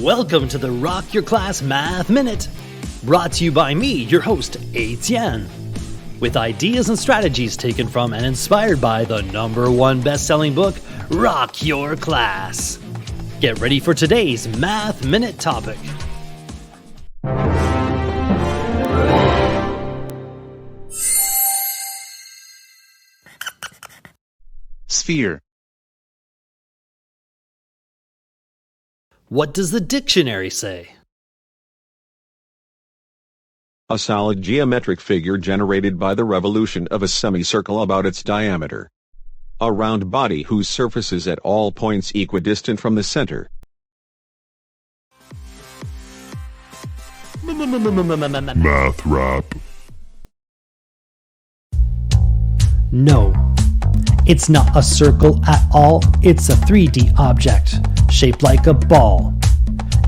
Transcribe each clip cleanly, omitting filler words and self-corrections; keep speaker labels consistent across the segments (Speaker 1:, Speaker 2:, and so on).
Speaker 1: Welcome to the Rock Your Class Math Minute, brought to you by me, your host, Etienne, with ideas and strategies taken from and inspired by the #1 best-selling book, Rock Your Class. Get ready for today's Math Minute topic.
Speaker 2: Sphere.
Speaker 1: What does the dictionary say?
Speaker 3: A solid geometric figure generated by the revolution of a semicircle about its diameter. A round body whose surface is at all points equidistant from the center.
Speaker 4: Math rap.
Speaker 1: No, it's not a circle at all. It's a 3D object, shaped like a ball.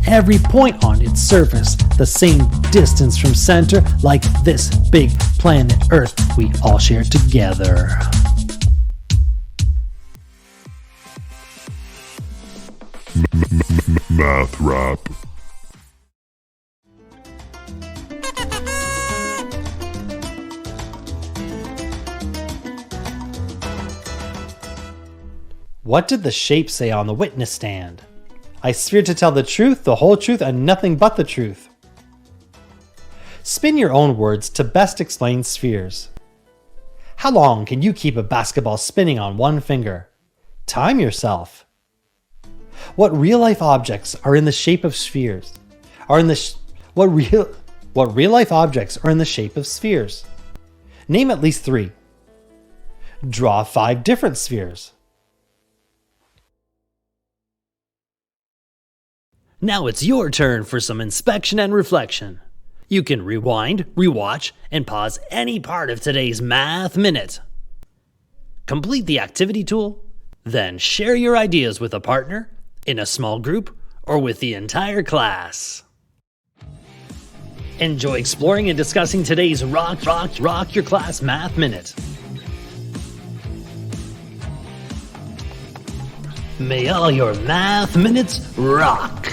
Speaker 1: Every point on its surface, the same distance from center, like this big planet Earth we all share together.
Speaker 4: Math rap.
Speaker 1: What did the shape say on the witness stand? I swear to tell the truth, the whole truth, and nothing but the truth. Spin your own words to best explain spheres. How long can you keep a basketball spinning on one finger? Time yourself. What real-life objects are in the shape of spheres? What real-life objects are in the shape of spheres? Name at least 3. Draw 5 different spheres. Now it's your turn for some inspection and reflection. You can rewind, rewatch, and pause any part of today's Math Minute. Complete the activity tool, then share your ideas with a partner, in a small group, or with the entire class. Enjoy exploring and discussing today's Rock Your Class Math Minute. May all your math minutes rock!